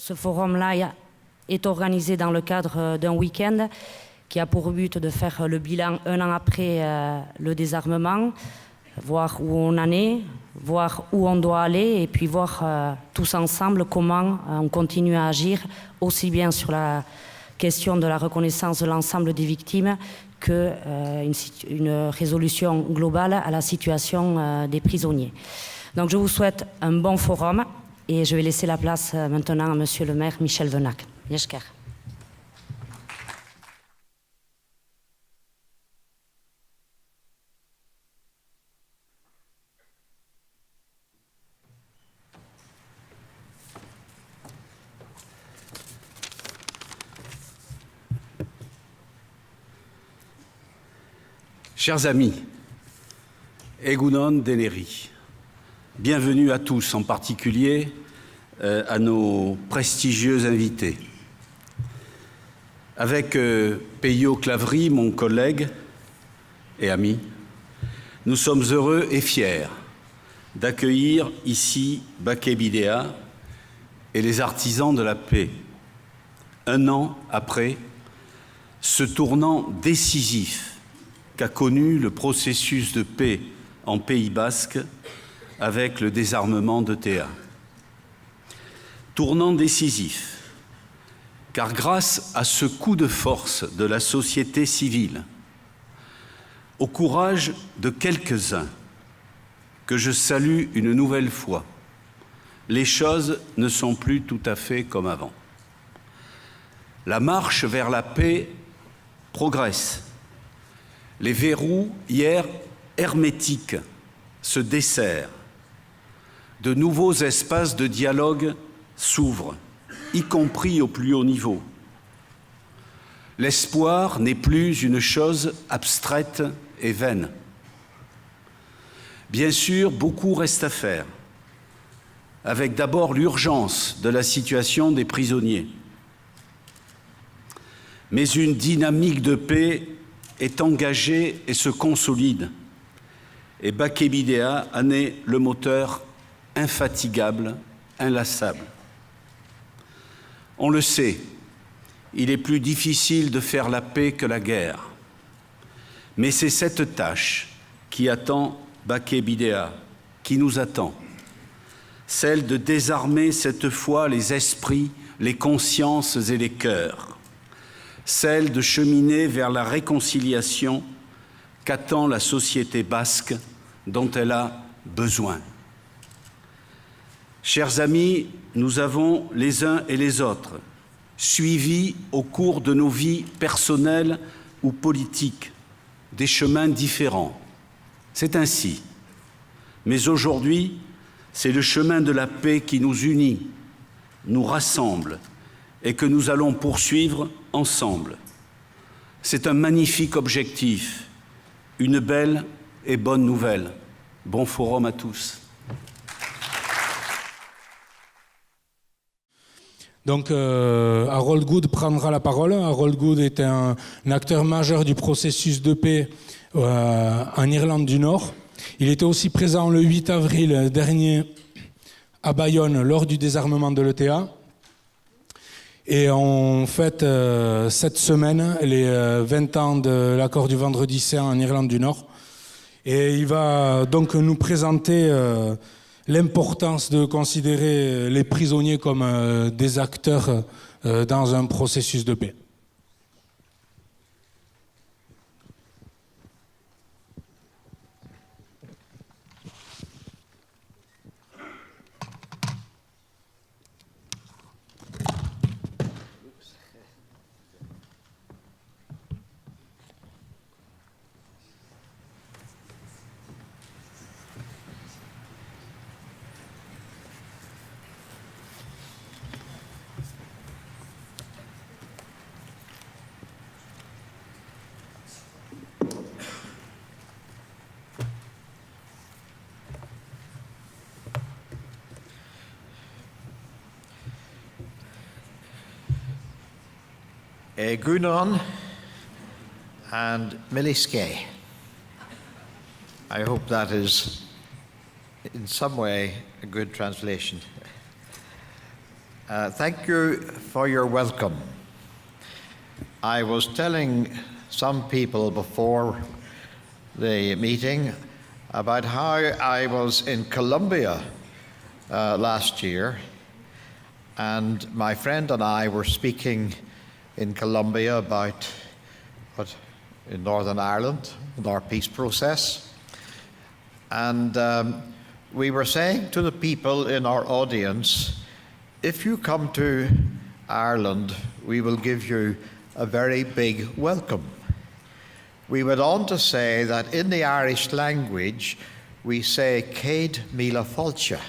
ce forum-là est organisé dans le cadre d'un week-end qui a pour but de faire le bilan un an après le désarmement, voir où on en est, voir où on doit aller et puis voir tous ensemble comment on continue à agir aussi bien sur la question de la reconnaissance de l'ensemble des victimes qu'une résolution globale à la situation des prisonniers. Donc je vous souhaite un bon forum et je vais laisser la place maintenant à Monsieur le maire Michel Veunac. Yesker. Chers amis, Egunon Deneri, bienvenue à tous, en particulier à nos prestigieux invités. Avec Peyo Clavry, mon collègue et ami, nous sommes heureux et fiers d'accueillir ici Baké Bidéa et les artisans de la paix, un an après ce tournant décisif qu'a connu le processus de paix en Pays basque avec le désarmement d'ETA. Tournant décisif, car grâce à ce coup de force de la société civile, au courage de quelques-uns, que je salue une nouvelle fois, les choses ne sont plus tout à fait comme avant. La marche vers la paix progresse. Les verrous, hier hermétiques, se desserrent. De nouveaux espaces de dialogue s'ouvrent, y compris au plus haut niveau. L'espoir n'est plus une chose abstraite et vaine. Bien sûr, beaucoup reste à faire, avec d'abord l'urgence de la situation des prisonniers. Mais une dynamique de paix est engagée et se consolide. Et Baké Bidéa en est le moteur infatigable, inlassable. On le sait, il est plus difficile de faire la paix que la guerre. Mais c'est cette tâche qui attend Baké Bidéa, qui nous attend. Celle de désarmer cette fois les esprits, les consciences et les cœurs. Celle de cheminer vers la réconciliation qu'attend la société basque dont elle a besoin. Chers amis, nous avons les uns et les autres suivi au cours de nos vies personnelles ou politiques des chemins différents. C'est ainsi. Mais aujourd'hui, c'est le chemin de la paix qui nous unit, nous rassemble et que nous allons poursuivre ensemble. C'est un magnifique objectif, une belle et bonne nouvelle. Bon forum à tous. Donc Harold Good prendra la parole. Harold Good est un acteur majeur du processus de paix en Irlande du Nord. Il était aussi présent le 8 avril dernier à Bayonne lors du désarmement de l'ETA. Et on fête cette semaine les 20 ans de l'accord du Vendredi Saint en Irlande du Nord. Et il va donc nous présenter l'importance de considérer les prisonniers comme des acteurs dans un processus de paix. Gunan and Miliske. I hope that is in some way a good translation. Thank you for your welcome. I was telling some people before the meeting about how I was in Colombia last year, and my friend and I were speaking in Colombia about what in Northern Ireland, and our peace process. And we were saying to the people in our audience, if you come to Ireland, we will give you a very big welcome. We went on to say that in the Irish language, we say Céad Míle Fáilte,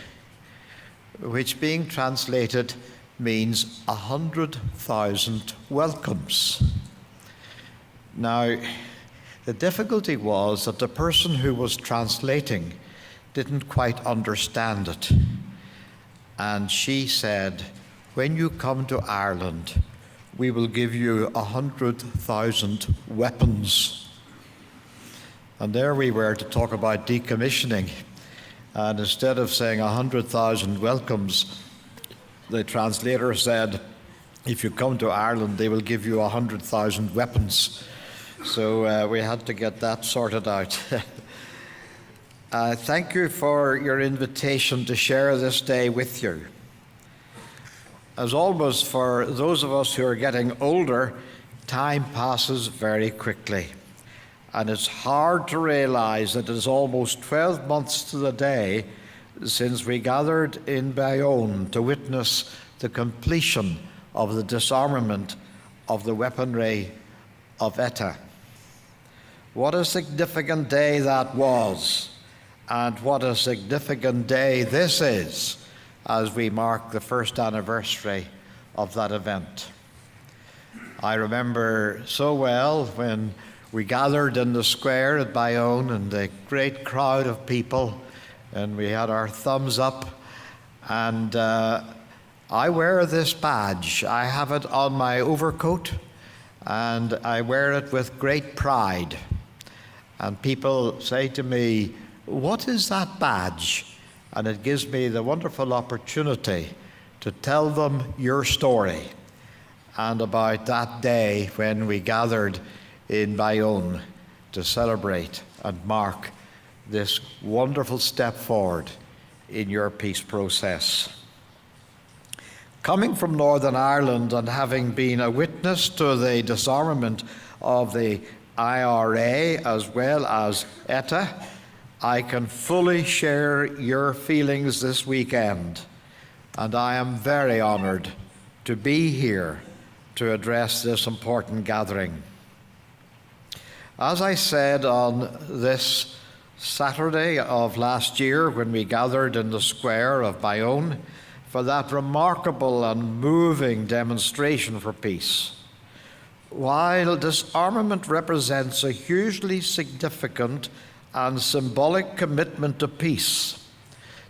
which being translated means 100,000 welcomes. Now, the difficulty was that the person who was translating didn't quite understand it. And she said, when you come to Ireland, we will give you 100,000 weapons. And there we were to talk about decommissioning. And instead of saying 100,000 welcomes, the translator said, if you come to Ireland, they will give you 100,000 weapons. So we had to get that sorted out. Thank you for your invitation to share this day with you. As always, for those of us who are getting older, time passes very quickly. And it's hard to realize that it is almost 12 months to the day since we gathered in Bayonne to witness the completion of the disarmament of the weaponry of ETA. What a significant day that was, and what a significant day this is as we mark the first anniversary of that event. I remember so well when we gathered in the square at Bayonne and a great crowd of people, and we had our thumbs up, and I wear this badge. I have it on my overcoat, and I wear it with great pride. And people say to me, what is that badge? And it gives me the wonderful opportunity to tell them your story and about that day when we gathered in Bayonne to celebrate and mark this wonderful step forward in your peace process. Coming from Northern Ireland and having been a witness to the disarmament of the IRA as well as ETA, I can fully share your feelings this weekend, and I am very honored to be here to address this important gathering. As I said on this Saturday of last year when we gathered in the square of Bayonne for that remarkable and moving demonstration for peace, while disarmament represents a hugely significant and symbolic commitment to peace,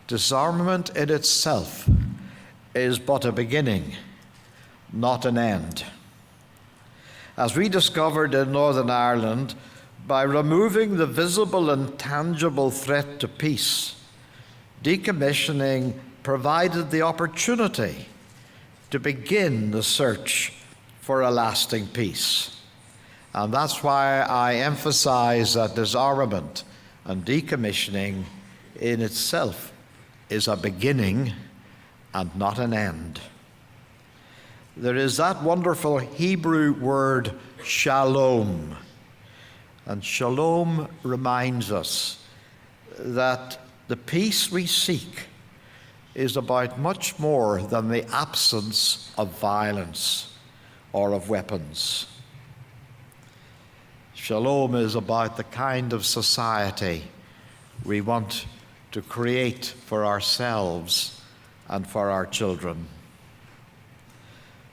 disarmament in itself is but a beginning, not an end. As we discovered in Northern Ireland, by removing the visible and tangible threat to peace, decommissioning provided the opportunity to begin the search for a lasting peace. And that's why I emphasize that disarmament and decommissioning in itself is a beginning and not an end. There is that wonderful Hebrew word shalom. And shalom reminds us that the peace we seek is about much more than the absence of violence or of weapons. Shalom is about the kind of society we want to create for ourselves and for our children.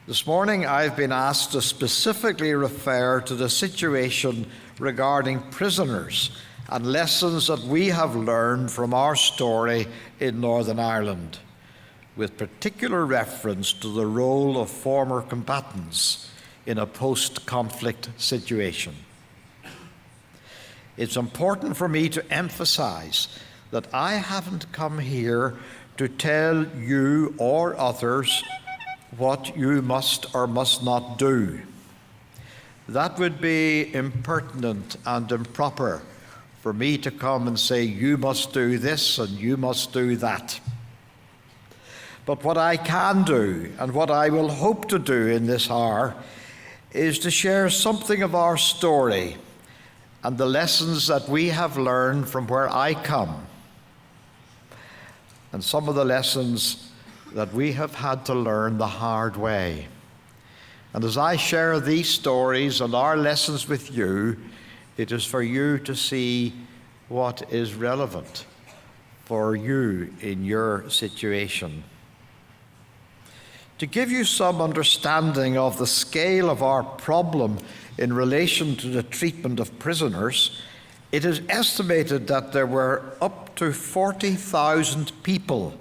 This morning I've been asked to specifically refer to the situation regarding prisoners and lessons that we have learned from our story in Northern Ireland, with particular reference to the role of former combatants in a post-conflict situation. It's important for me to emphasize that I haven't come here to tell you or others what you must or must not do. That would be impertinent and improper for me to come and say, you must do this and you must do that. But what I can do, and what I will hope to do in this hour, is to share something of our story and the lessons that we have learned from where I come, and some of the lessons that we have had to learn the hard way. And as I share these stories and our lessons with you, it is for you to see what is relevant for you in your situation. To give you some understanding of the scale of our problem in relation to the treatment of prisoners, it is estimated that there were up to 40,000 people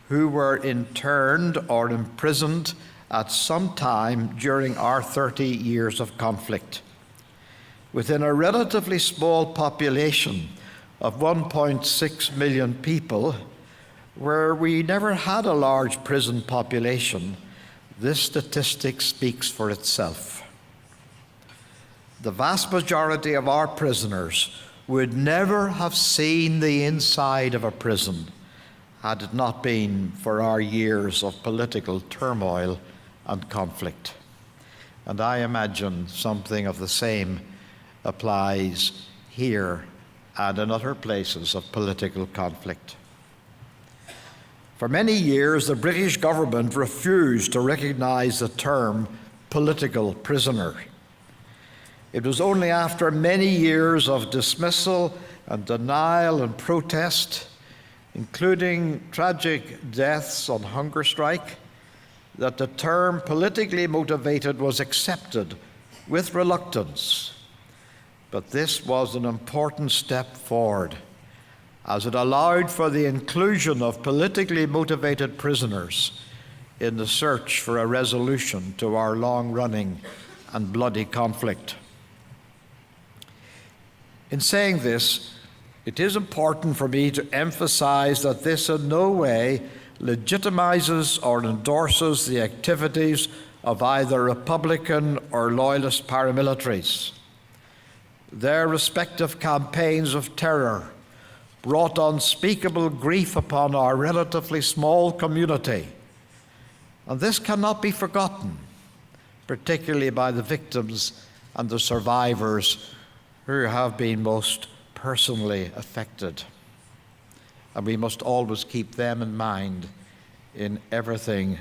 who were interned or imprisoned at some time during our 30 years of conflict. Within a relatively small population of 1.6 million people, where we never had a large prison population, this statistic speaks for itself. The vast majority of our prisoners would never have seen the inside of a prison had it not been for our years of political turmoil and conflict. And I imagine something of the same applies here and in other places of political conflict. For many years, the British government refused to recognize the term political prisoner. It was only after many years of dismissal and denial and protest, including tragic deaths on hunger strike, that the term politically motivated was accepted with reluctance. But this was an important step forward, as it allowed for the inclusion of politically motivated prisoners in the search for a resolution to our long-running and bloody conflict. In saying this, it is important for me to emphasize that this in no way legitimizes or endorses the activities of either Republican or Loyalist paramilitaries. Their respective campaigns of terror brought unspeakable grief upon our relatively small community, and this cannot be forgotten, particularly by the victims and the survivors who have been most personally affected. And we must always keep them in mind in everything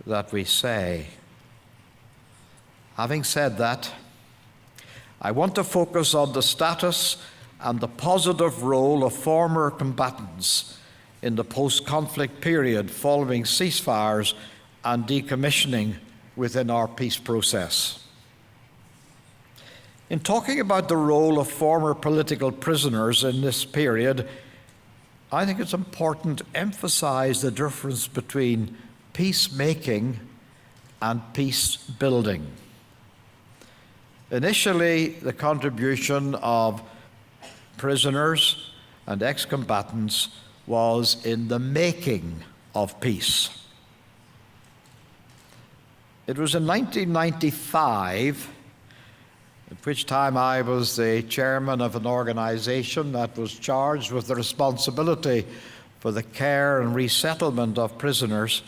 that we say. Having said that, I want to focus on the status and the positive role of former combatants in the post-conflict period following ceasefires and decommissioning within our peace process. In talking about the role of former political prisoners in this period, I think it's important to emphasize the difference between peacemaking and peace building. Initially, the contribution of prisoners and ex-combatants was in the making of peace. It was in 1995, at which time I was the chairman of an organization that was charged with the responsibility for the care and resettlement of prisoners,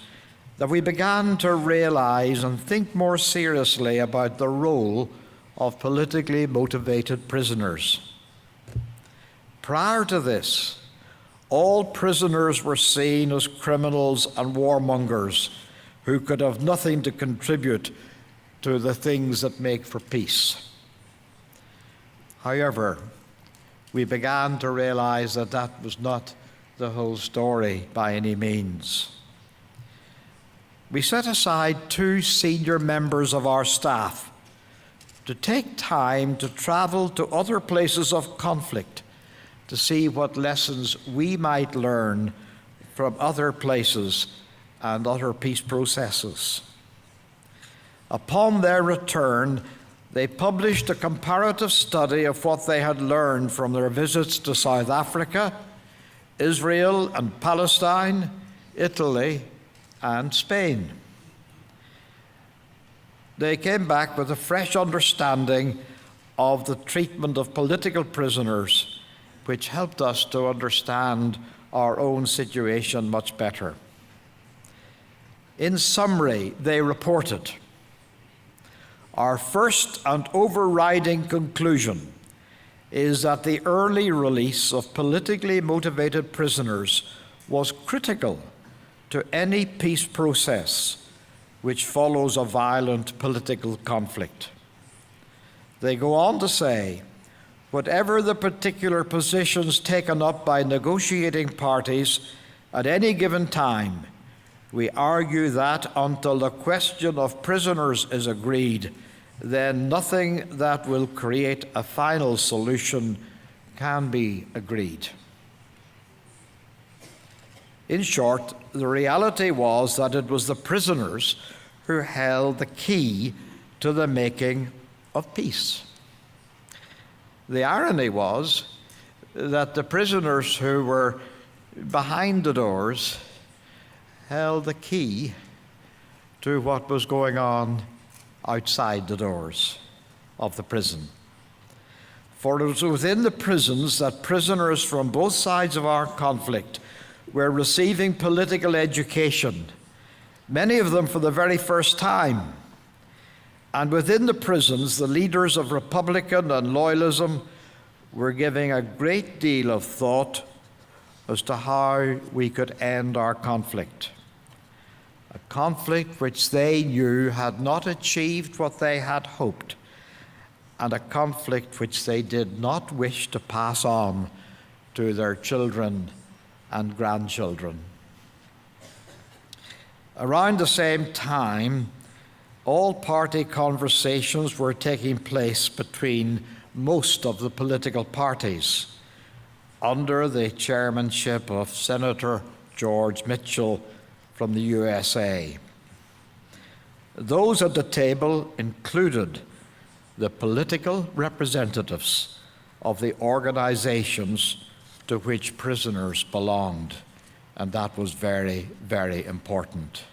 that we began to realize and think more seriously about the role of politically motivated prisoners. Prior to this, all prisoners were seen as criminals and warmongers who could have nothing to contribute to the things that make for peace. However, we began to realize that that was not the whole story by any means. We set aside 2 senior members of our staff to take time to travel to other places of conflict to see what lessons we might learn from other places and other peace processes. Upon their return, they published a comparative study of what they had learned from their visits to South Africa, Israel and Palestine, Italy, and Spain. they came back with a fresh understanding of the treatment of political prisoners, which helped us to understand our own situation much better. In summary, they reported, "Our first and overriding conclusion is that the early release of politically motivated prisoners was critical to any peace process which follows a violent political conflict." They go on to say, "Whatever the particular positions taken up by negotiating parties at any given time, we argue that until the question of prisoners is agreed, then nothing that will create a final solution can be agreed." In short, the reality was that it was the prisoners who held the key to the making of peace. The irony was that the prisoners who were behind the doors held the key to what was going on outside the doors of the prison. For it was within the prisons that prisoners from both sides of our conflict were receiving political education, many of them for the very first time. And within the prisons, the leaders of Republican and Loyalism were giving a great deal of thought as to how we could end our conflict. A conflict which they knew had not achieved what they had hoped, and a conflict which they did not wish to pass on to their children and grandchildren. Around the same time, all-party conversations were taking place between most of the political parties under the chairmanship of Senator George Mitchell from the USA. Those at the table included the political representatives of the organizations to which prisoners belonged, and that was very, very important.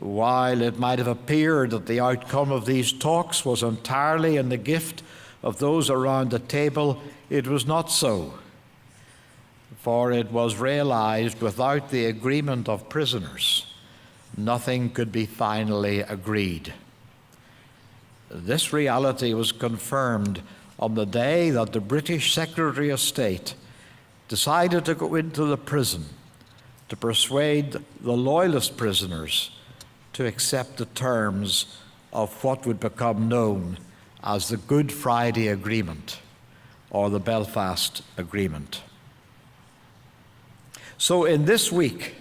While it might have appeared that the outcome of these talks was entirely in the gift of those around the table, it was not so, for it was realized without the agreement of prisoners, nothing could be finally agreed. This reality was confirmed on the day that the British Secretary of State decided to go into the prison to persuade the Loyalist prisoners to accept the terms of what would become known as the Good Friday Agreement or the Belfast Agreement. So in this week,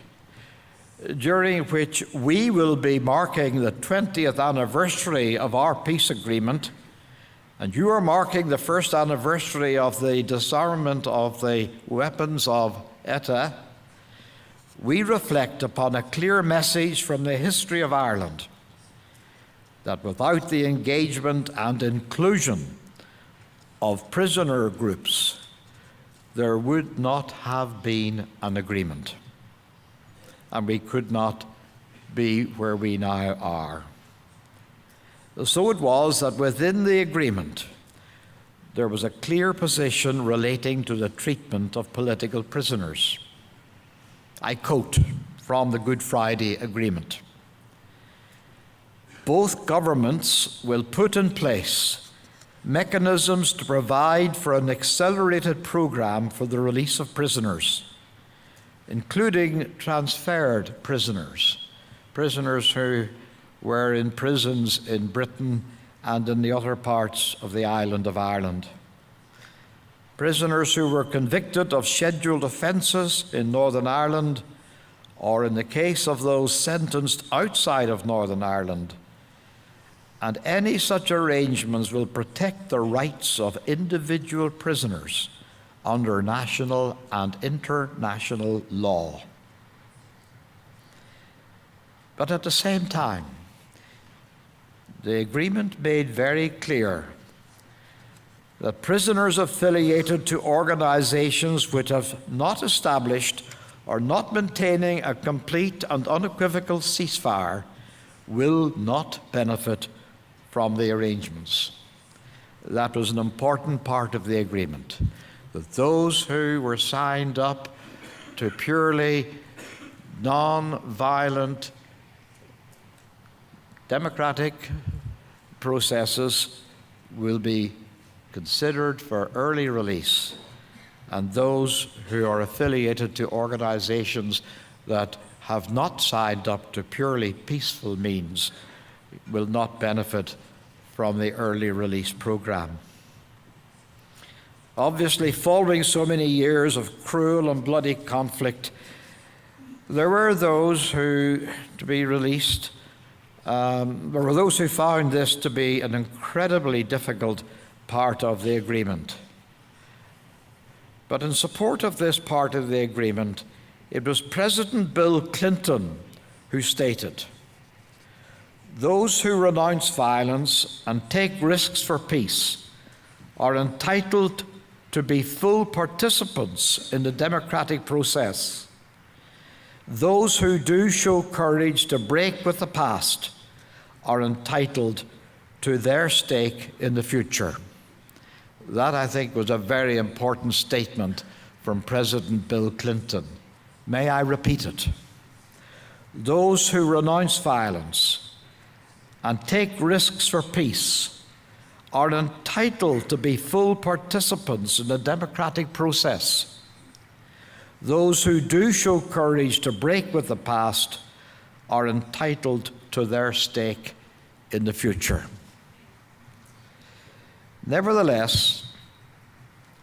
during which we will be marking the 20th anniversary of our peace agreement, and you are marking the first anniversary of the disarmament of the weapons of ETA, we reflect upon a clear message from the history of Ireland that without the engagement and inclusion of prisoner groups, there would not have been an agreement, and we could not be where we now are. So it was that within the agreement, there was a clear position relating to the treatment of political prisoners. I quote from the Good Friday Agreement: "Both governments will put in place mechanisms to provide for an accelerated program for the release of prisoners, including transferred prisoners, prisoners who were in prisons in Britain and in the other parts of the island of Ireland, prisoners who were convicted of scheduled offences in Northern Ireland, or in the case of those sentenced outside of Northern Ireland. And any such arrangements will protect the rights of individual prisoners under national and international law." But at the same time, the agreement made very clear that prisoners affiliated to organizations which have not established or not maintaining a complete and unequivocal ceasefire will not benefit from the arrangements. That was an important part of the agreement, that those who were signed up to purely non-violent democratic processes will be considered for early release, and those who are affiliated to organizations that have not signed up to purely peaceful means will not benefit from the early release program. Obviously, following so many years of cruel and bloody conflict, there were those who, to be released, there were those who found this to be an incredibly difficult part of the agreement. But in support of this part of the agreement, it was President Bill Clinton who stated, "Those who renounce violence and take risks for peace are entitled to be full participants in the democratic process. Those who do show courage to break with the past are entitled to their stake in the future." That, I think, was a very important statement from President Bill Clinton. May I repeat it? Those who renounce violence and take risks for peace are entitled to be full participants in the democratic process. Those who do show courage to break with the past are entitled to their stake in the future. Nevertheless,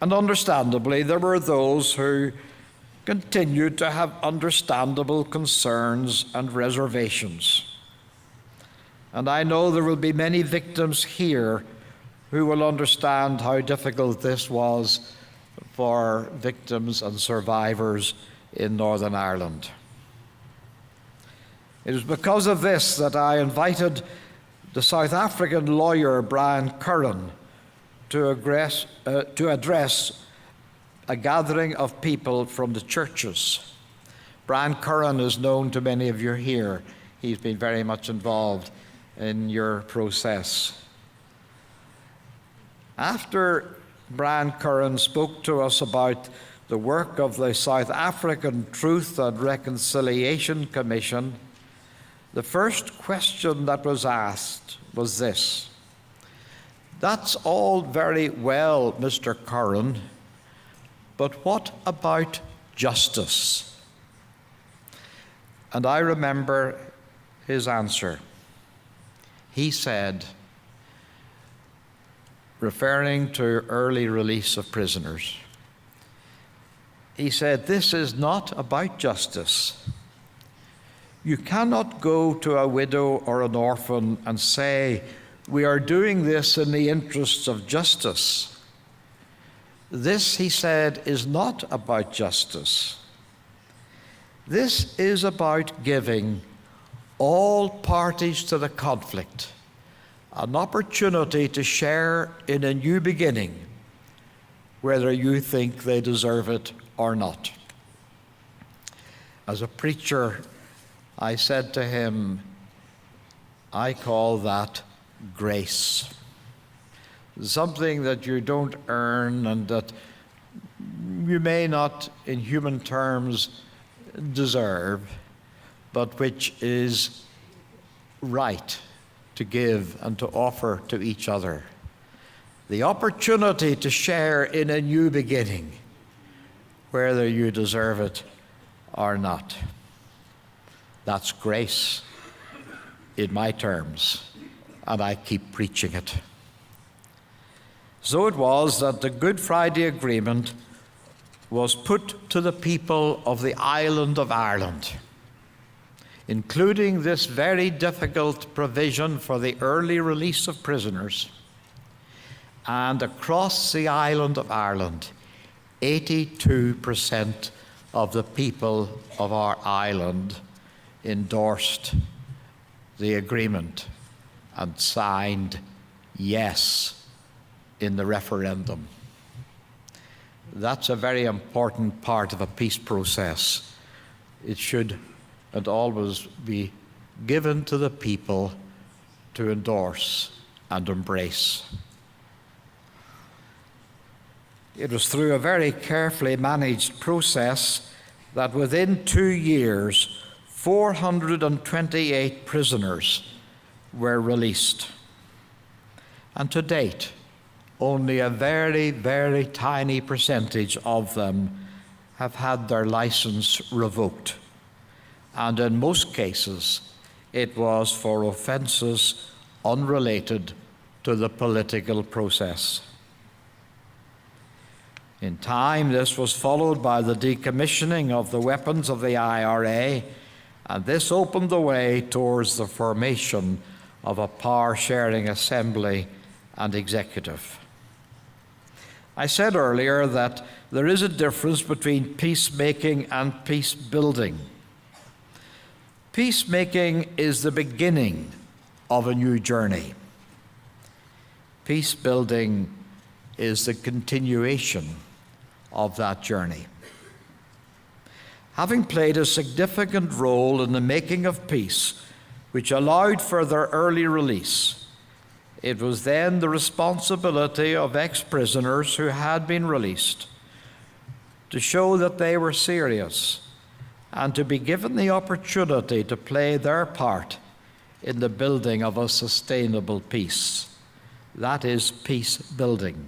and understandably, there were those who continued to have understandable concerns and reservations. And I know there will be many victims here who will understand how difficult this was for victims and survivors in Northern Ireland. It was because of this that I invited the South African lawyer Brian Curran to address a gathering of people from the churches. Brian Curran is known to many of you here. He's been very much involved in your process. After Brian Curran spoke to us about the work of the South African Truth and Reconciliation Commission, the first question that was asked was this: "That's all very well, Mr. Curran, but what about justice?" And I remember his answer. He said, referring to early release of prisoners, he said, "This is not about justice. You cannot go to a widow or an orphan and say, 'We are doing this in the interests of justice.' This," he said, "is not about justice. This is about giving all parties to the conflict an opportunity to share in a new beginning, whether you think they deserve it or not." As a preacher, I said to him, "I call that grace. Something that you don't earn and that you may not, in human terms, deserve, but which is right to give and to offer to each other. The opportunity to share in a new beginning, whether you deserve it or not. That's grace in my terms, and I keep preaching it." So it was that the Good Friday Agreement was put to the people of the island of Ireland, including this very difficult provision for the early release of prisoners. And across the island of Ireland, 82% of the people of our island endorsed the agreement and signed yes in the referendum. That's a very important part of a peace process. It should and always be given to the people to endorse and embrace. It was through a very carefully managed process that within 2 years, 428 prisoners were released. And to date, only a very, very tiny percentage of them have had their license revoked. And in most cases, it was for offences unrelated to the political process. In time, this was followed by the decommissioning of the weapons of the IRA, and this opened the way towards the formation of a power-sharing assembly and executive. I said earlier that there is a difference between peacemaking and peace building. Peacemaking is the beginning of a new journey. Peace building is the continuation of that journey. Having played a significant role in the making of peace, which allowed for their early release, it was then the responsibility of ex-prisoners who had been released to show that they were serious and to be given the opportunity to play their part in the building of a sustainable peace. That is peace building.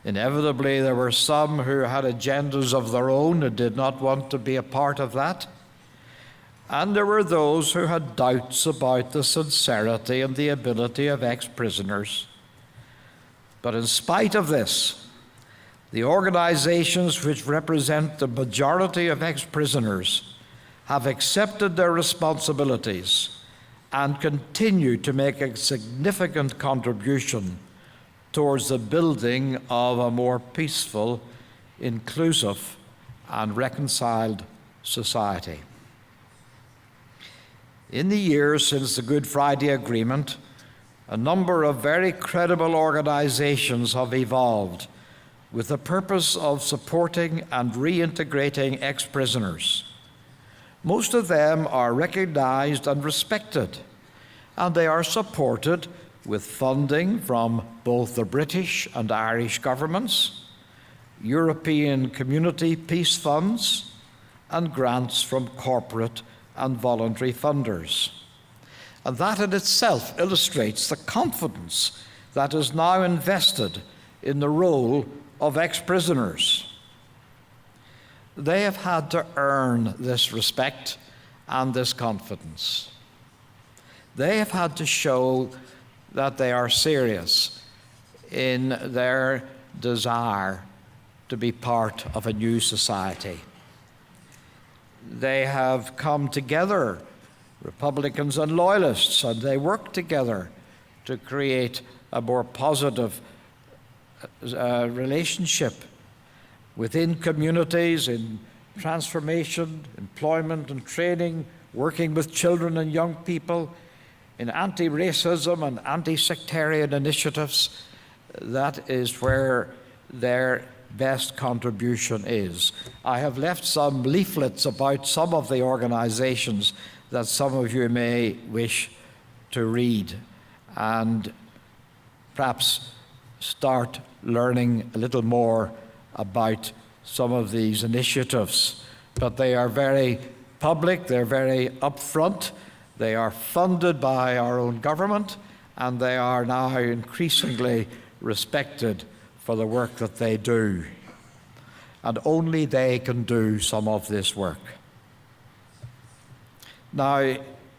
Inevitably, there were some who had agendas of their own and did not want to be a part of that. And there were those who had doubts about the sincerity and the ability of ex-prisoners. But in spite of this, the organizations which represent the majority of ex-prisoners have accepted their responsibilities and continue to make a significant contribution towards the building of a more peaceful, inclusive, and reconciled society. In the years since the Good Friday Agreement, a number of very credible organizations have evolved with the purpose of supporting and reintegrating ex-prisoners. Most of them are recognized and respected, and they are supported with funding from both the British and Irish governments, European Community Peace Funds, and grants from corporate and voluntary funders. And that in itself illustrates the confidence that is now invested in the role of ex-prisoners. They have had to earn this respect and this confidence. They have had to show that they are serious in their desire to be part of a new society. They have come together, Republicans and Loyalists, and they work together to create a more positive relationship within communities, in transformation, employment and training, working with children and young people, in anti-racism and anti-sectarian initiatives. That is where their best contribution is. I have left some leaflets about some of the organizations that some of you may wish to read and perhaps start learning a little more about some of these initiatives. But they are very public, they're very upfront, they are funded by our own government, and they are now increasingly respected for the work that they do. And only they can do some of this work. Now,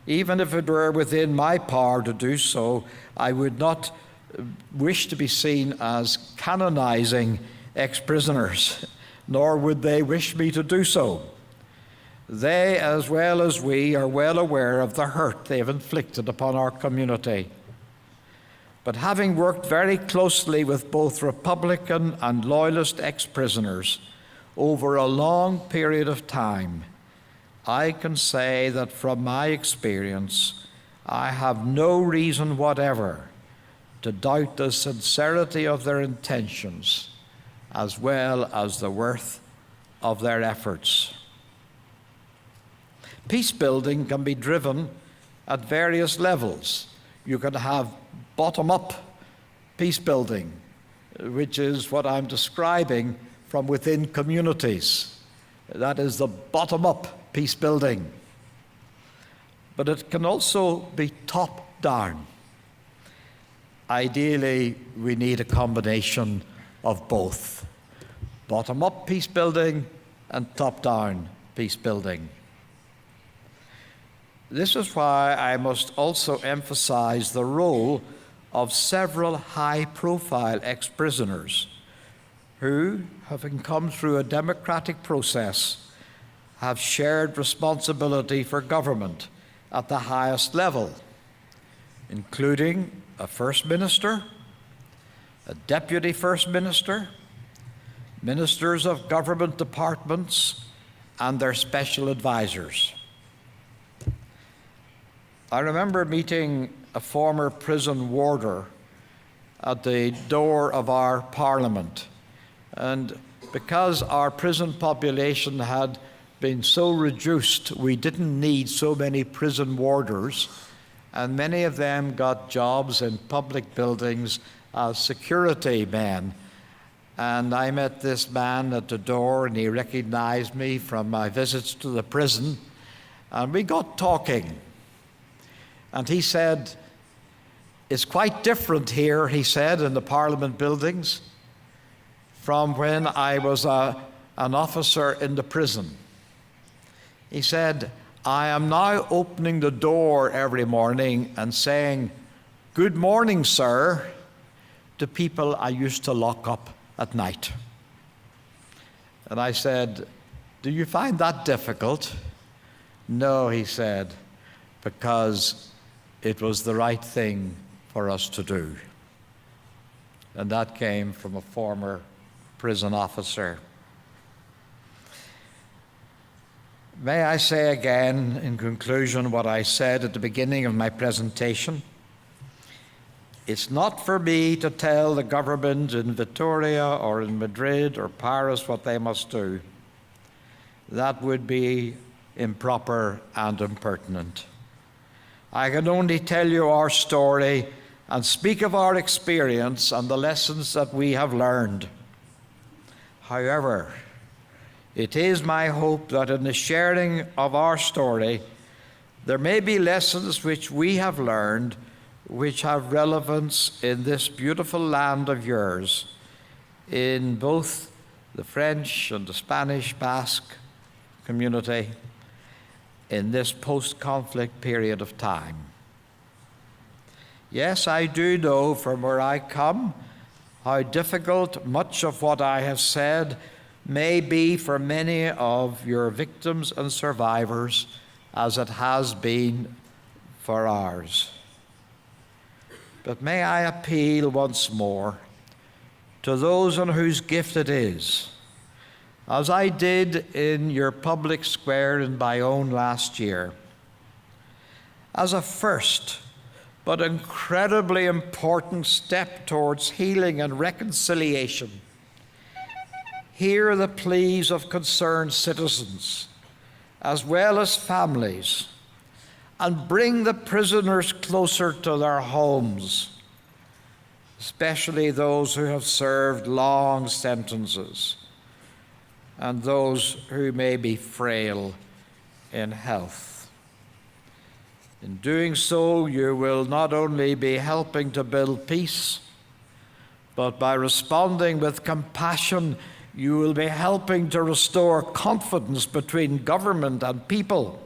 even if it were within my power to do so, I would not wish to be seen as canonizing ex-prisoners, nor would they wish me to do so. They, as well as we, are well aware of the hurt they have inflicted upon our community. But having worked very closely with both Republican and Loyalist ex-prisoners over a long period of time, I can say that from my experience, I have no reason whatever to doubt the sincerity of their intentions, as well as the worth of their efforts. peace building can be driven at various levels. You can have bottom-up peace building, which is what I'm describing from within communities. That is the bottom-up peace building. But it can also be top-down. Ideally, we need a combination of both. Bottom-up peace building and top-down peace building. This is why I must also emphasize the role of several high-profile ex-prisoners who, having come through a democratic process, have shared responsibility for government at the highest level, including a First Minister, a Deputy First Minister, ministers of government departments, and their special advisors. I remember meeting a former prison warder at the door of our Parliament, and because our prison population had been so reduced, we didn't need so many prison warders, and many of them got jobs in public buildings as security men. And I met this man at the door, and he recognized me from my visits to the prison, and we got talking. And he said, "It's quite different here," he said, "in the Parliament buildings from when I was an officer in the prison." He said, "I am now opening the door every morning and saying, 'Good morning, sir,' to people I used to lock up at night." And I said, "Do you find that difficult?" "No," he said, "because it was the right thing for us to do." And that came from a former prison officer. May I say again, in conclusion, what I said at the beginning of my presentation? It's not for me to tell the government in Vitoria or in Madrid or Paris what they must do. That would be improper and impertinent. I can only tell you our story and speak of our experience and the lessons that we have learned. However, it is my hope that in the sharing of our story, there may be lessons which we have learned which have relevance in this beautiful land of yours, in both the French and the Spanish Basque community, in this post-conflict period of time. Yes, I do know from where I come how difficult much of what I have said may be for many of your victims and survivors, as it has been for ours. But may I appeal once more to those on whose gift it is, as I did in your public square in Bayonne last year, as a first but incredibly important step towards healing and reconciliation. Hear the pleas of concerned citizens, as well as families, and bring the prisoners closer to their homes, especially those who have served long sentences and those who may be frail in health. In doing so, you will not only be helping to build peace, but by responding with compassion, you will be helping to restore confidence between government and people.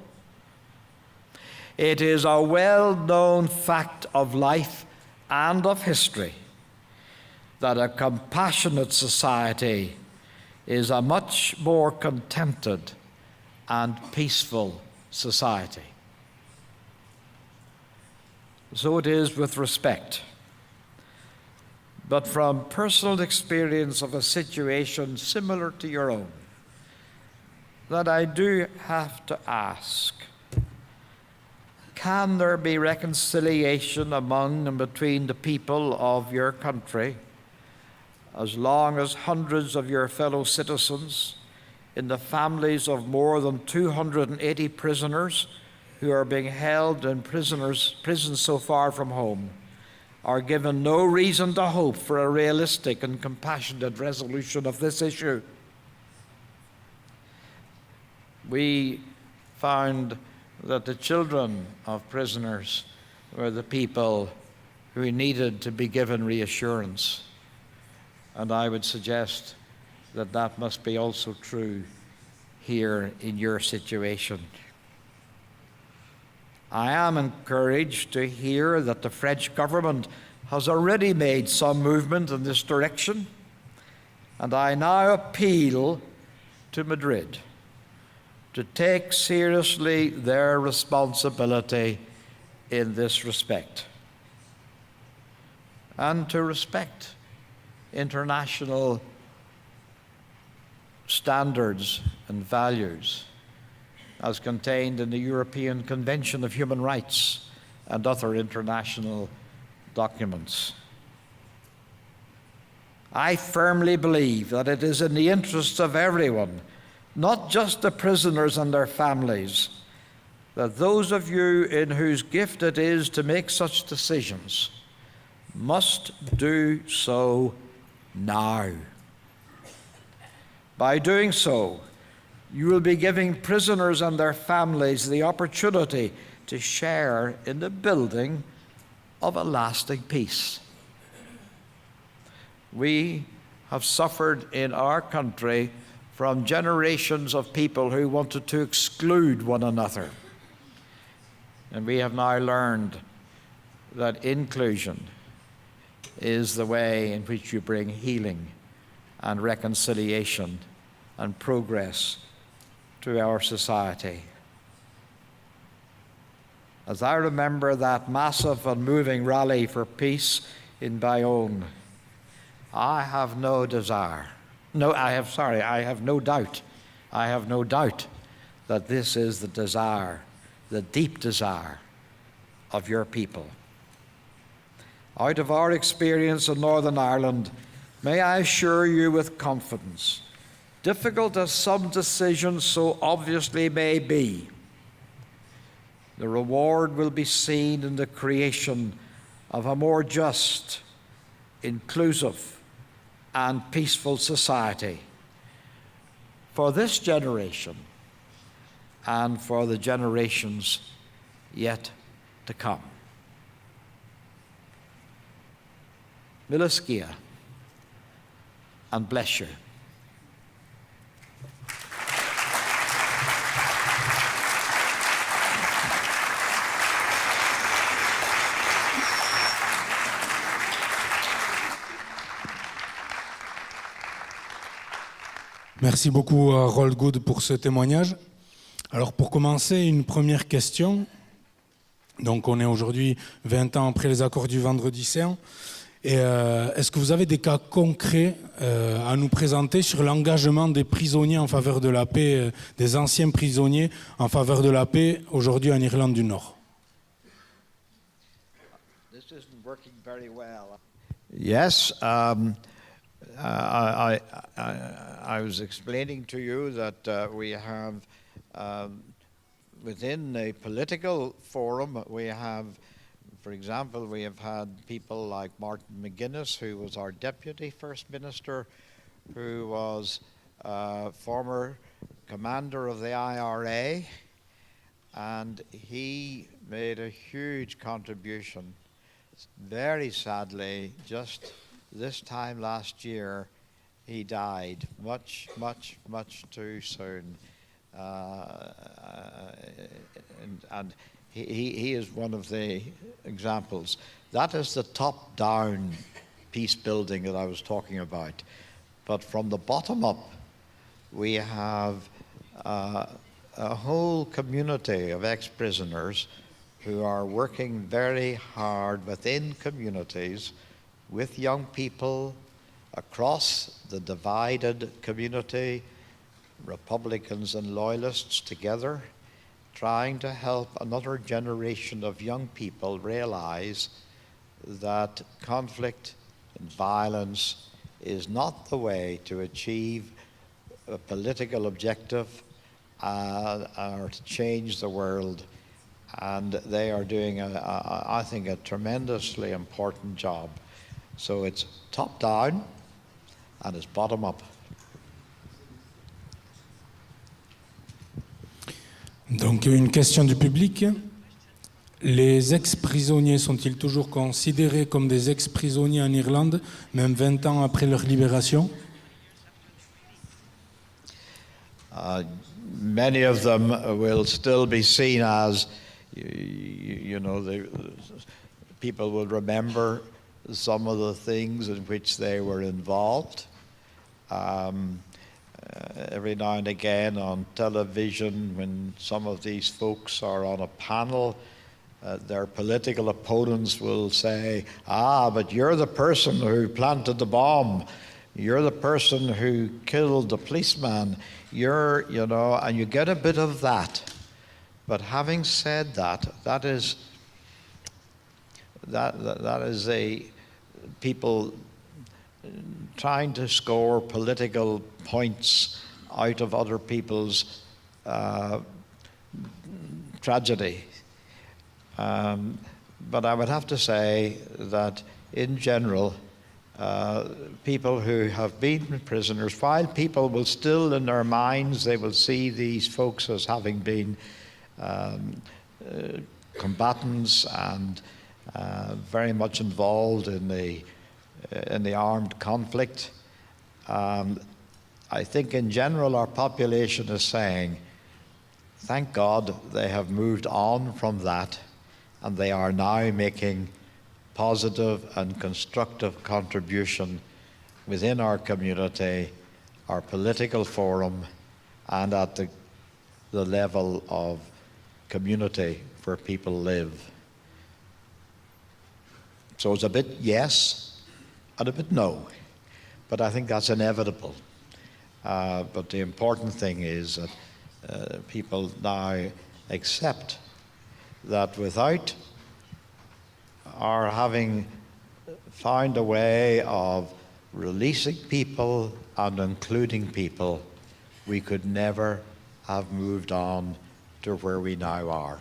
It is a well-known fact of life and of history that a compassionate society is a much more contented and peaceful society. So it is with respect, but from personal experience of a situation similar to your own, that I do have to ask, can there be reconciliation among and between the people of your country as long as hundreds of your fellow citizens in the families of more than 280 prisoners who are being held in prisons so far from home, are given no reason to hope for a realistic and compassionate resolution of this issue. We found that the children of prisoners were the people who needed to be given reassurance. And I would suggest that that must be also true here in your situation. I am encouraged to hear that the French government has already made some movement in this direction, and I now appeal to Madrid to take seriously their responsibility in this respect and to respect international standards and values as contained in the European Convention of Human Rights and other international documents. I firmly believe that it is in the interests of everyone, not just the prisoners and their families, that those of you in whose gift it is to make such decisions must do so now. By doing so, you will be giving prisoners and their families the opportunity to share in the building of a lasting peace. We have suffered in our country from generations of people who wanted to exclude one another. And we have now learned that inclusion is the way in which you bring healing and reconciliation and progress to our society. As I remember that massive and moving rally for peace in Bayonne, I have no doubt that this is the desire, the deep desire of your people. Out of our experience in Northern Ireland, may I assure you with confidence, difficult as some decisions so obviously may be, the reward will be seen in the creation of a more just, inclusive, and peaceful society for this generation and for the generations yet to come. Miliskia, and bless you. Merci beaucoup à Roald Good pour ce témoignage. Alors pour commencer, une première question. Donc on est aujourd'hui 20 ans après les accords du Vendredi Saint. Et est-ce que vous avez des cas concrets à nous présenter sur l'engagement des prisonniers en faveur de la paix, des anciens prisonniers en faveur de la paix aujourd'hui en Irlande du Nord? This isn't working very well. Yes, I was explaining to you that we have, within a political forum, we have, for example, we have had people like Martin McGuinness, who was our Deputy First Minister, who was former commander of the IRA, and he made a huge contribution. Very sadly, just this time last year, he died much too soon. And he is one of the examples. That is the top-down peace building that I was talking about. But from the bottom up, we have a whole community of ex-prisoners who are working very hard within communities with young people across the divided community, Republicans and Loyalists together, trying to help another generation of young people realize that conflict and violence is not the way to achieve a political objective or to change the world. And they are doing, I think, a tremendously important job. So it's top down and it's bottom up. Donc une question du public. Les ex-prisonniers sont-ils toujours considérés comme des ex-prisonniers en Irlande, même 20 ans après leur libération? Many of them will still be seen as, you know, people will remember some of the things in which they were involved. Every now and again on television, when some of these folks are on a panel, their political opponents will say, but you're the person who planted the bomb. You're the person who killed the policeman. You know, and you get a bit of that. But having said that, that is a people trying to score political points out of other people's tragedy. But I would have to say that in general, people who have been prisoners, while people will still in their minds, they will see these folks as having been combatants and very much involved in the armed conflict. I think in general our population is saying, thank God they have moved on from that and they are now making positive and constructive contribution within our community, our political forum, and at the level of community where people live. So it's a bit yes and a bit no, but I think that's inevitable. But the important thing is that people now accept that without our having found a way of releasing people and including people, we could never have moved on to where we now are.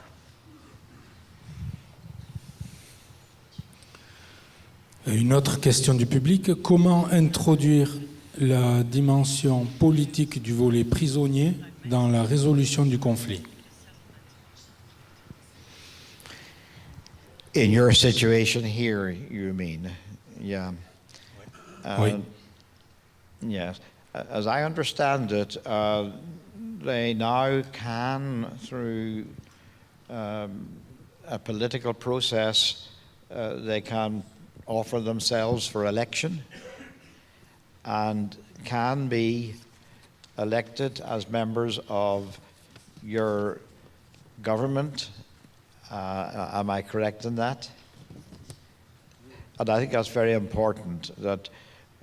Une autre question du public. Comment introduire la dimension politique du volet prisonnier dans la résolution du conflit? In your situation here, you mean? Yeah. Oui. Yes. As I understand it, they now can, through a political process, they can offer themselves for election and can be elected as members of your government. Am I correct in that? And I think that's very important, that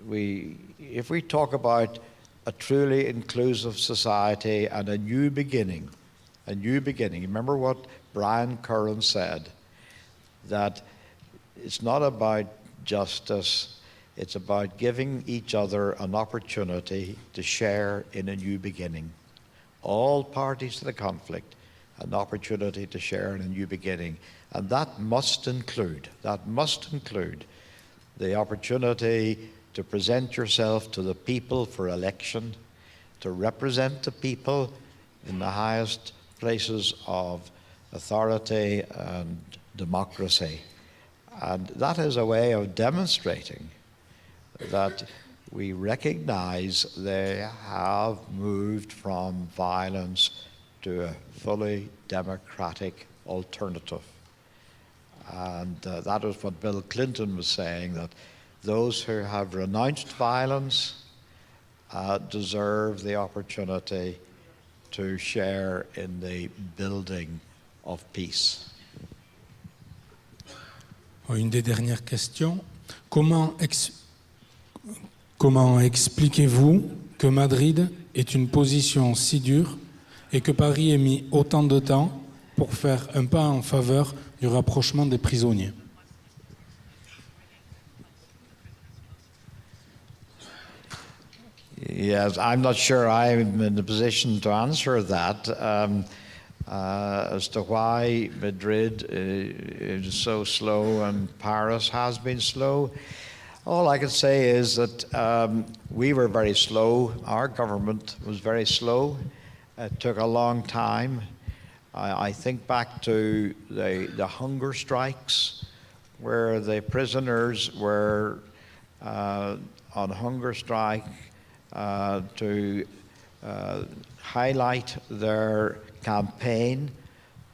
if we talk about a truly inclusive society and a new beginning, remember what Brian Curran said, that it's not about justice, it's about giving each other an opportunity to share in a new beginning. All parties to the conflict, an opportunity to share in a new beginning. And that must include the opportunity to present yourself to the people for election, to represent the people in the highest places of authority and democracy. And that is a way of demonstrating that we recognize they have moved from violence to a fully democratic alternative. And that is what Bill Clinton was saying, that those who have renounced violence deserve the opportunity to share in the building of peace. Une des dernières questions. Comment expliquez-vous que Madrid est une position si dure et que Paris ait mis autant de temps pour faire un pas en faveur du rapprochement des prisonniers? Yes, I'm not sure I'm in a position to answer that as to why Madrid is so slow and Paris has been slow. All I can say is that we were very slow. Our government was very slow. It took a long time. I think back to the hunger strikes, where the prisoners were on hunger strike to highlight their campaign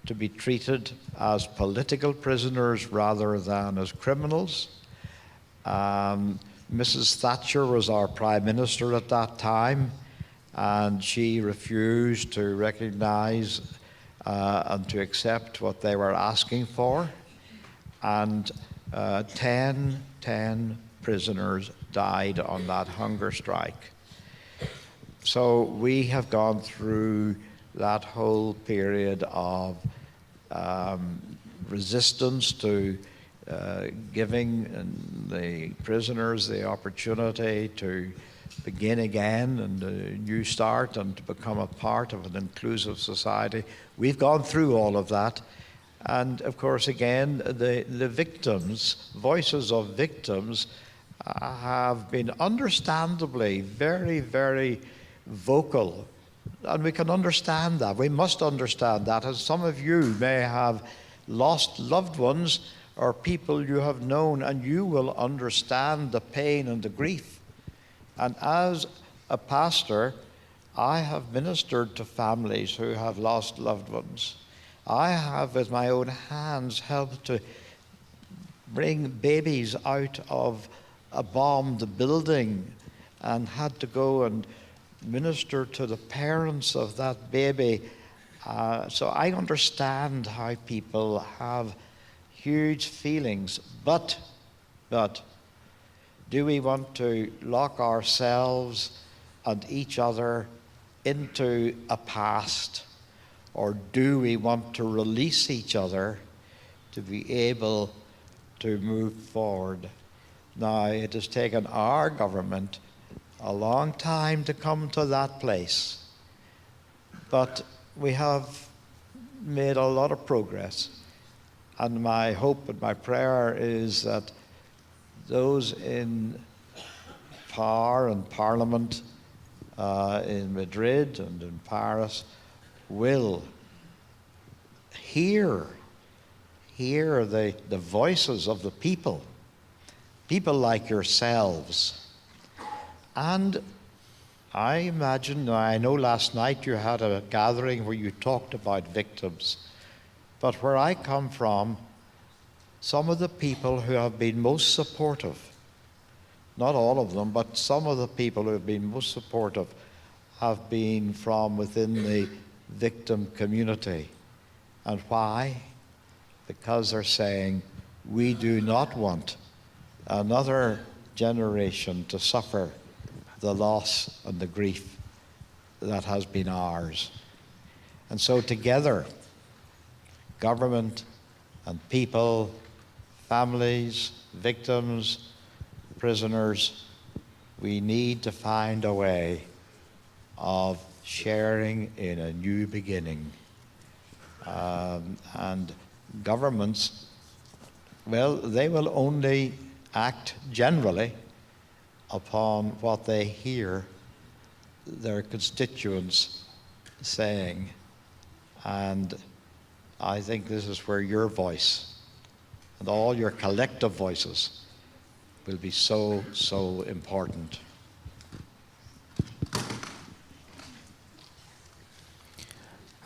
to be treated as political prisoners rather than as criminals. Mrs. Thatcher was our Prime Minister at that time, and she refused to recognize and to accept what they were asking for. And 10 prisoners died on that hunger strike. So we have gone through that whole period of resistance to giving the prisoners the opportunity to begin again and a new start and to become a part of an inclusive society. We've gone through all of that. And of course, again, the victims, voices of victims, have been understandably very, very vocal. And we can understand that. We must understand that. And some of you may have lost loved ones or people you have known, and you will understand the pain and the grief. And as a pastor, I have ministered to families who have lost loved ones. I have, with my own hands, helped to bring babies out of a bombed building and had to go and minister to the parents of that baby. So I understand how people have huge feelings, but do we want to lock ourselves and each other into a past, or do we want to release each other to be able to move forward? Now, it has taken our government a long time to come to that place, but we have made a lot of progress. And my hope and my prayer is that those in power and parliament in Madrid and in Paris will hear the voices of the people like yourselves. And I imagine, I know last night you had a gathering where you talked about victims, but where I come from, some of the people who have been most supportive, not all of them, but some of the people who have been most supportive have been from within the victim community. And why? Because they're saying, we do not want another generation to suffer the loss and the grief that has been ours. And so together, government and people, families, victims, prisoners, we need to find a way of sharing in a new beginning. And governments, well, they will only act generally upon what they hear their constituents saying. And I think this is where your voice and all your collective voices will be so, so important.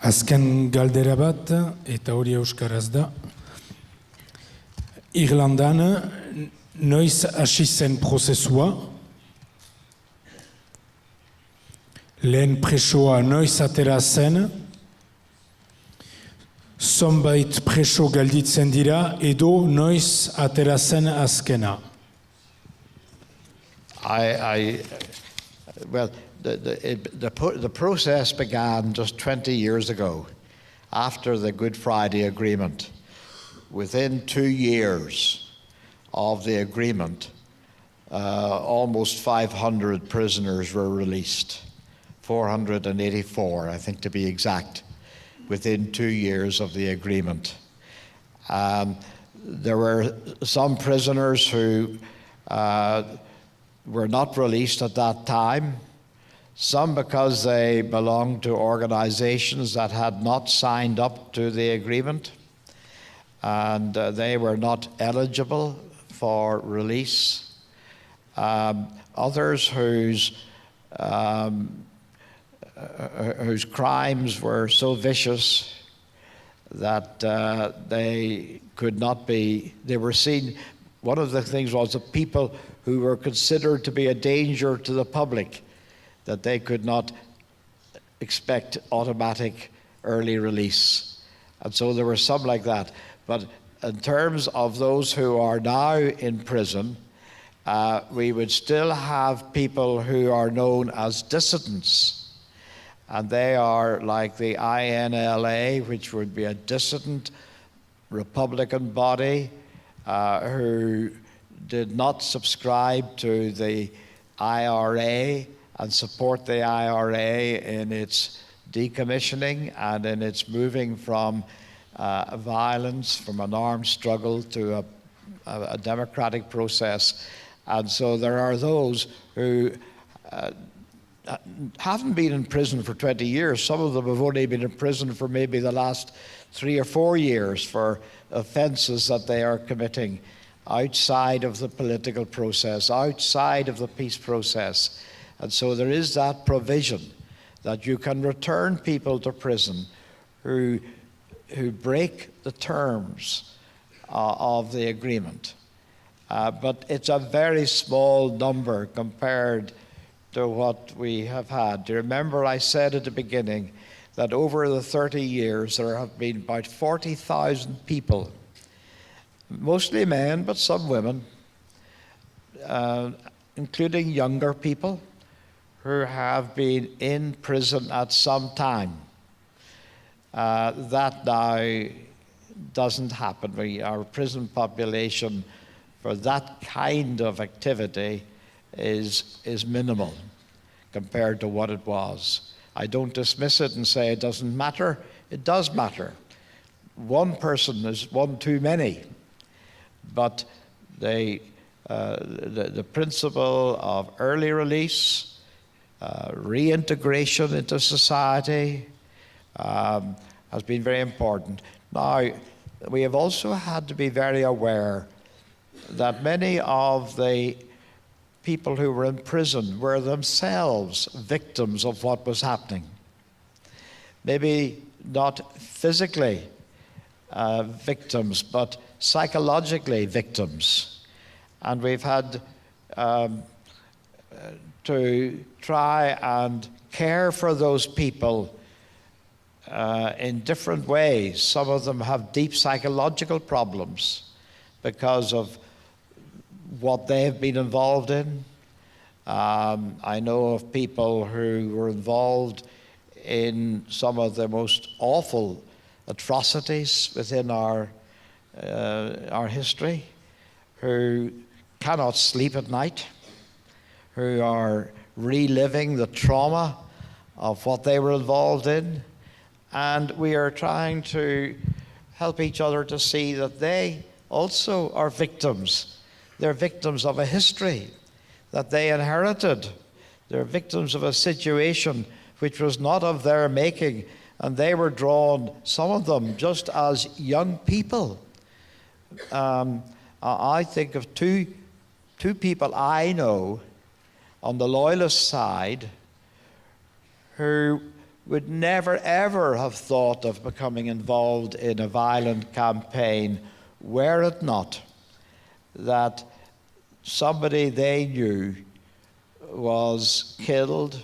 Azken galdera bat, eta hori euskaraz da. Irlandan, noiz hasi zen prozesua? Lehen presoa noiz atera zen? Zonbait preso galditzen dira, edo noiz atera zen azkena? Well, the process began just 20 years ago, after the Good Friday Agreement. Within 2 years of the agreement, almost 500 prisoners were released, 484, I think to be exact, within 2 years of the agreement. There were some prisoners who were not released at that time, some because they belonged to organizations that had not signed up to the agreement, and they were not eligible for release. Others whose crimes were so vicious that they could not be, they were seen, one of the things was the people who were considered to be a danger to the public, that they could not expect automatic early release. And so there were some like that. But in terms of those who are now in prison, we would still have people who are known as dissidents. And they are like the INLA, which would be a dissident Republican body who did not subscribe to the IRA and support the IRA in its decommissioning and in its moving from violence, from an armed struggle to a democratic process. And so there are those who haven't been in prison for 20 years. Some of them have only been in prison for maybe the last 3 or 4 years for offenses that they are committing outside of the political process, outside of the peace process. And so there is that provision that you can return people to prison who break the terms of the agreement. But it's a very small number compared to what we have had. Do you remember I said at the beginning that over the 30 years there have been about 40,000 people, mostly men but some women, including younger people, who have been in prison at some time. That now doesn't happen. Our prison population for that kind of activity is minimal compared to what it was. I don't dismiss it and say it doesn't matter. It does matter. One person is one too many, but the principle of early release, reintegration into society has been very important. Now, we have also had to be very aware that many of the people who were in prison were themselves victims of what was happening. Maybe not physically victims, but psychologically victims. And we've had to try and care for those people in different ways. Some of them have deep psychological problems because of what they have been involved in. I know of people who were involved in some of the most awful atrocities within our history, who cannot sleep at night, who are reliving the trauma of what they were involved in. And we are trying to help each other to see that they also are victims. They're victims of a history that they inherited. They're victims of a situation which was not of their making, and they were drawn, some of them, just as young people. I think of two people I know on the loyalist side who would never, ever have thought of becoming involved in a violent campaign were it not that somebody they knew was killed,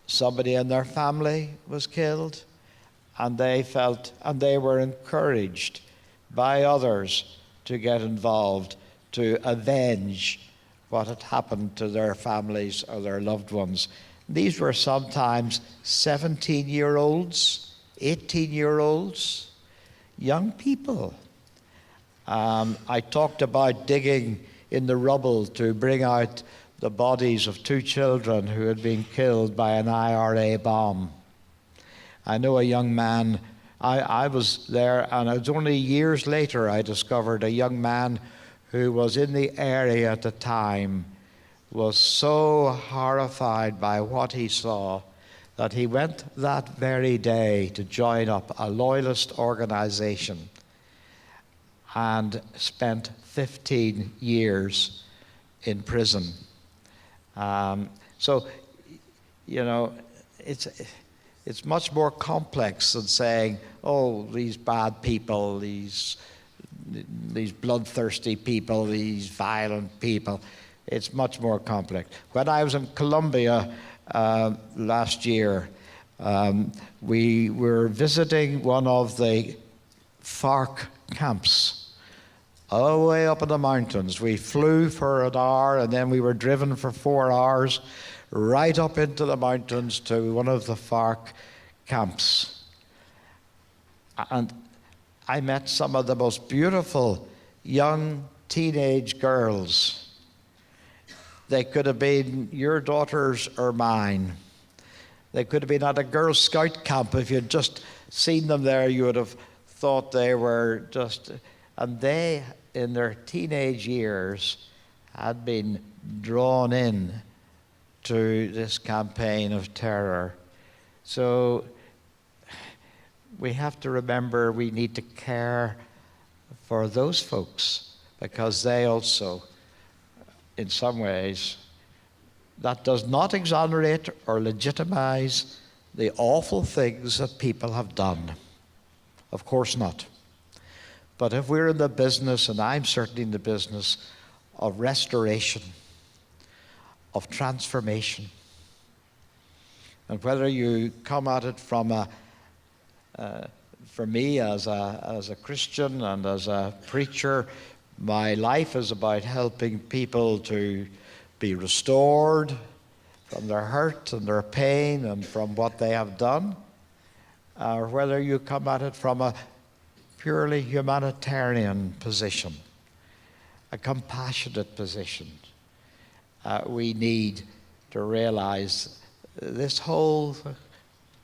somebody in their family was killed, and they felt, and they were encouraged by others to get involved, to avenge what had happened to their families or their loved ones. These were sometimes 17-year-olds, 18-year-olds, young people. I talked about digging in the rubble to bring out the bodies of 2 children who had been killed by an IRA bomb. I know a young man, I was there, and it was only years later I discovered a young man who was in the area at the time was so horrified by what he saw that he went that very day to join up a loyalist organization and spent 15 years in prison. So, you know, it's much more complex than saying, oh, these bad people, these bloodthirsty people, these violent people. It's much more complex. When I was in Colombia last year, we were visiting one of the FARC camps all the way up in the mountains. We flew for an hour and then we were driven for 4 hours right up into the mountains to one of the FARC camps. And I met some of the most beautiful young teenage girls. They could have been your daughters or mine. They could have been at a Girl Scout camp. If you'd just seen them there, you would have thought they were just... And they, in their teenage years, had been drawn in to this campaign of terror. So we have to remember we need to care for those folks, because they also, in some ways, that does not exonerate or legitimize the awful things that people have done. Of course not. But if we're in the business, and I'm certainly in the business, of restoration, of transformation, and whether you come at it from for me as a Christian and as a preacher, my life is about helping people to be restored from their hurt and their pain and from what they have done, or whether you come at it from a purely humanitarian position, a compassionate position. We need to realize this whole,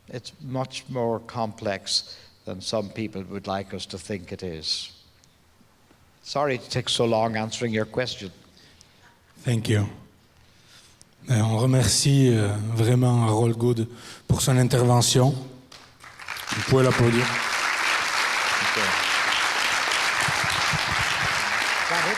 it's much more complex than some people would like us to think it is. Sorry to take so long answering your question. Thank you. On remercie vraiment Harold Good pour son intervention. Vous pouvez l'applaudir. Is that it?